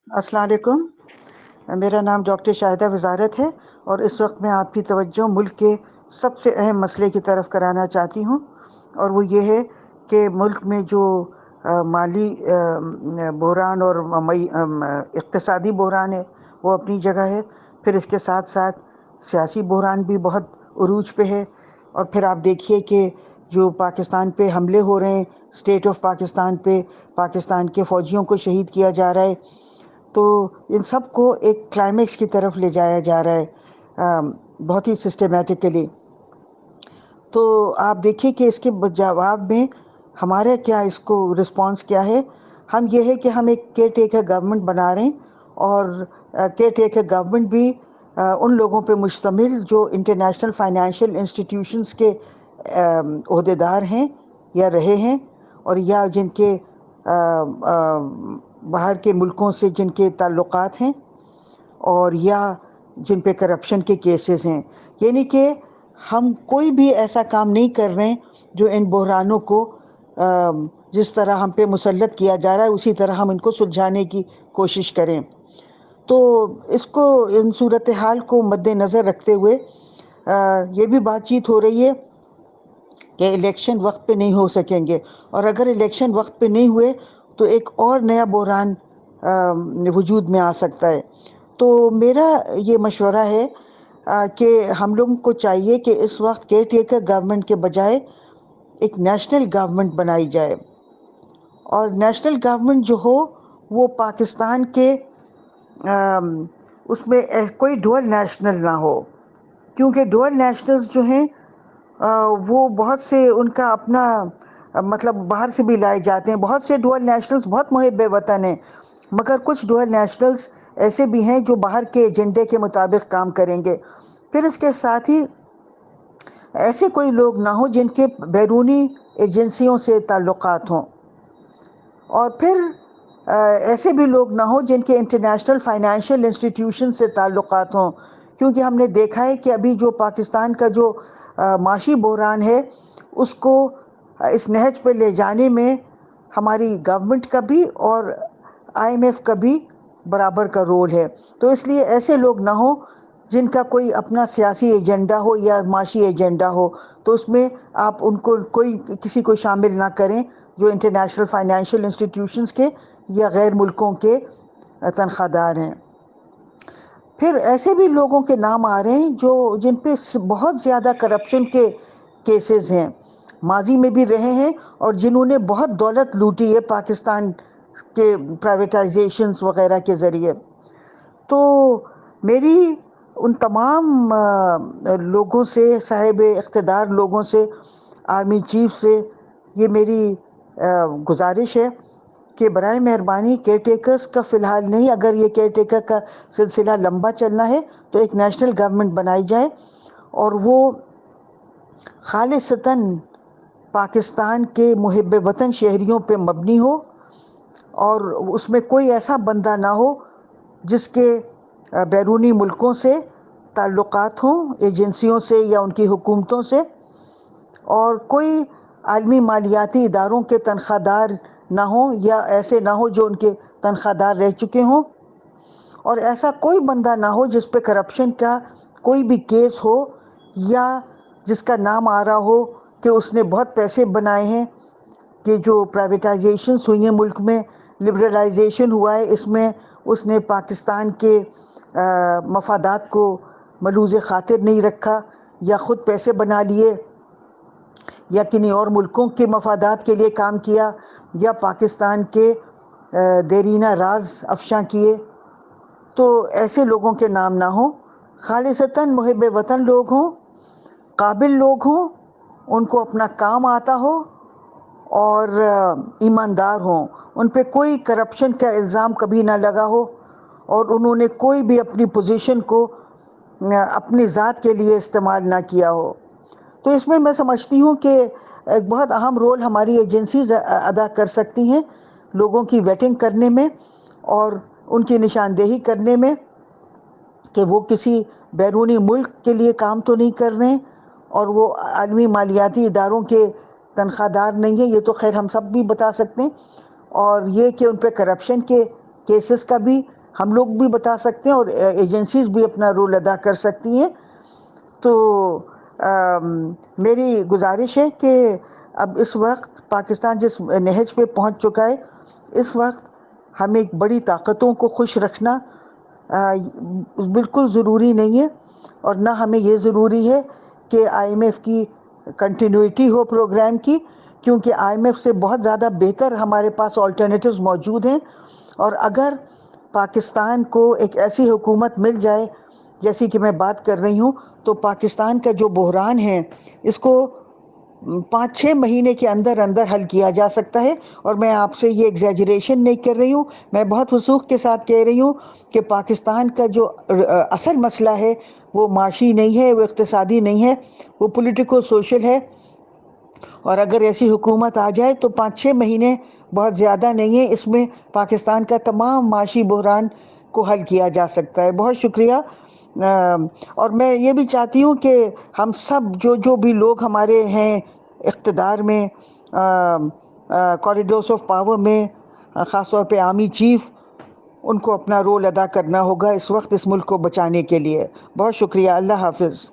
अस्सलाम वालेकुम। मेरा नाम डॉक्टर शाहिदा वज़ारत है और इस वक्त मैं आपकी तवज्जो मुल्क के सबसे अहम मसले की तरफ कराना चाहती हूँ, और वो ये है कि मुल्क में जो माली बहरान और इक़्तिसादी बहरान है वो अपनी जगह है, फिर इसके साथ साथ सियासी बहरान भी बहुत उरूज पे है। और फिर आप देखिए कि जो पाकिस्तान पे हमले हो रहे हैं, स्टेट ऑफ पाकिस्तान पे पाकिस्तान के फ़ौजियों को शहीद किया जा रहा है, तो इन सब को एक क्लाइमेक्स की तरफ ले जाया जा रहा है बहुत ही सिस्टमेटिकली। तो आप देखिए कि इसके जवाब में हमारे क्या इसको रिस्पांस क्या है। हम ये है कि हम एक केयर टेकर गवर्नमेंट बना रहे हैं, और केयर टेकर गवर्नमेंट भी उन लोगों पे मुश्तमिल जो इंटरनेशनल फाइनेंशियल इंस्टीट्यूशंस के ओहदेदार हैं या रहे हैं, और या जिनके बाहर के मुल्कों से जिनके ताल्लुकात हैं, और या जिन पे करप्शन के केसेस हैं। यानी कि हम कोई भी ऐसा काम नहीं कर रहे हैं जो इन बहरानों को जिस तरह हम पे मुसल्लत किया जा रहा है उसी तरह हम इनको सुलझाने की कोशिश करें। तो इसको, इन सूरत हाल को मद्देनज़र रखते हुए ये भी बातचीत हो रही है कि इलेक्शन वक्त पे नहीं हो सकेंगे, और अगर इलेक्शन वक्त पे नहीं हुए तो एक और नया बहरान वजूद में आ सकता है। तो मेरा ये मशवरा है कि हम लोगों को चाहिए कि इस वक्त केयर टेकर गवर्नमेंट के बजाय एक नेशनल गवर्नमेंट बनाई जाए, और नेशनल गवर्नमेंट जो हो वो पाकिस्तान के उसमें कोई डुअल नेशनल ना हो, क्योंकि डुअल नेशनल्स जो हैं वो बहुत से उनका अपना मतलब बाहर से भी लाए जाते हैं। बहुत से डुअल नेशनल्स बहुत मुहिब वतन हैं, मगर कुछ डुअल नेशनल्स ऐसे भी हैं जो बाहर के एजेंडे के मुताबिक काम करेंगे। फिर इसके साथ ही ऐसे कोई लोग ना हो जिनके बैरूनी एजेंसियों से ताल्लुकात हों, और फिर ऐसे भी लोग ना हो जिनके इंटरनेशनल फाइनेंशियल इंस्टीट्यूशन से ताल्लुकात हों, क्योंकि हमने देखा है कि अभी जो पाकिस्तान का जो माशी बहरान है उसको इस नहज पे ले जाने में हमारी गवर्नमेंट का भी और IMF का भी बराबर का रोल है। तो इसलिए ऐसे लोग ना हो जिनका कोई अपना सियासी एजेंडा हो या माशी एजेंडा हो, तो उसमें आप उनको कोई किसी को शामिल ना करें जो इंटरनेशनल फाइनेंशियल इंस्टीट्यूशंस के या गैर मुल्कों के तनख्वाहदार हैं। फिर ऐसे भी लोगों के नाम आ रहे हैं जो जिन पे बहुत ज़्यादा करप्शन के केसेस हैं, माजी में भी रहे हैं, और जिन्होंने बहुत दौलत लूटी है पाकिस्तान के प्राइवेटाइजेशंस वगैरह के ज़रिए। तो मेरी उन तमाम लोगों से, साहिब इख्तिदार लोगों से, आर्मी चीफ से ये मेरी गुजारिश है कि बराए मेहरबानी केयर टेकर्स का फ़िलहाल नहीं, अगर ये केयर टेकर का सिलसिला लंबा चलना है तो एक नेशनल गवर्नमेंट बनाई जाए, और वो खालिसतन पाकिस्तान के मुहिब वतन शहरियों पे मबनी हो, और उसमें कोई ऐसा बंदा ना हो जिसके बैरूनी मुल्कों से ताल्लुकात हों, एजेंसियों से या उनकी हुकूमतों से, और कोई आलमी मालियाती इदारों के तनख्वाहदार ना हो या ऐसे ना हो जो उनके तनख्वाहदार रह चुके हों, और ऐसा कोई बंदा ना हो जिस पे करप्शन का कोई भी केस हो या जिसका नाम आ रहा हो कि उसने बहुत पैसे बनाए हैं, कि जो प्राइवेटाइजेशन हुई है मुल्क में, लिबरलाइजेशन हुआ है, इसमें उसने पाकिस्तान के मफादात को मलूज़ ख़ातिर नहीं रखा, या ख़ुद पैसे बना लिए, या किन्हीं और मुल्कों के मफादात के लिए काम किया, या पाकिस्तान के देरीना राज अफशा किए। तो ऐसे लोगों के नाम ना हो, खालिसतन मुहिब वतन लोग हों, काबिल लोग हों, उनको अपना काम आता हो, और ईमानदार हों, उन पे कोई करप्शन का इल्ज़ाम कभी ना लगा हो, और उन्होंने कोई भी अपनी पोजीशन को अपनी ज़ात के लिए इस्तेमाल ना किया हो। तो इसमें मैं समझती हूँ कि एक बहुत अहम रोल हमारी एजेंसीज अदा कर सकती हैं लोगों की वेटिंग करने में और उनकी निशानदेही करने में कि वो किसी बैरूनी मुल्क के लिए काम तो नहीं कर रहे हैं, और वो आलमी मालियाती इदारों के तनख्वाहदार नहीं है, ये तो खैर हम सब भी बता सकते हैं। और ये कि उन पे करप्शन के کیسز کا بھی ہم لوگ بھی بتا سکتے ہیں اور ایجنسیز بھی اپنا رول ادا کر سکتی ہیں. تو میری گزارش ہے کہ اب اس وقت پاکستان جس نہج پہ پہنچ چکا ہے، اس وقت ہمیں بڑی طاقتوں کو خوش رکھنا بالکل ضروری نہیں ہے، اور نہ ہمیں یہ ضروری ہے کہ آئی ایم ایف کی کنٹینیوٹی ہو پروگرام کی، کیونکہ آئی ایم ایف سے بہت زیادہ بہتر ہمارے پاس آلٹرنیٹیوز موجود ہیں. اور اگر پاکستان کو ایک ایسی حکومت مل جائے جیسی کہ میں بات کر رہی ہوں، تو پاکستان کا جو بحران ہے اس کو 5-6 مہینے کے اندر اندر حل کیا جا سکتا ہے. اور میں آپ سے یہ ایگزیجریشن نہیں کر رہی ہوں، میں بہت وثوق کے ساتھ کہہ رہی ہوں کہ پاکستان کا جو اصل مسئلہ ہے وہ معاشی نہیں ہے، وہ اقتصادی نہیں ہے، وہ پولیٹیکو سوشل ہے. اور اگر ایسی حکومت آ جائے تو 5-6 مہینے بہت زیادہ نہیں ہے، اس میں پاکستان کا تمام معاشی بحران کو حل کیا جا سکتا ہے. بہت شکریہ. اور میں یہ بھی چاہتی ہوں کہ ہم سب جو بھی لوگ ہمارے ہیں اقتدار میں، کوریڈورس آف پاور میں، خاص طور پہ آرمی چیف، ان کو اپنا رول ادا کرنا ہوگا اس وقت اس ملک کو بچانے کے لیے. بہت شکریہ. اللہ حافظ.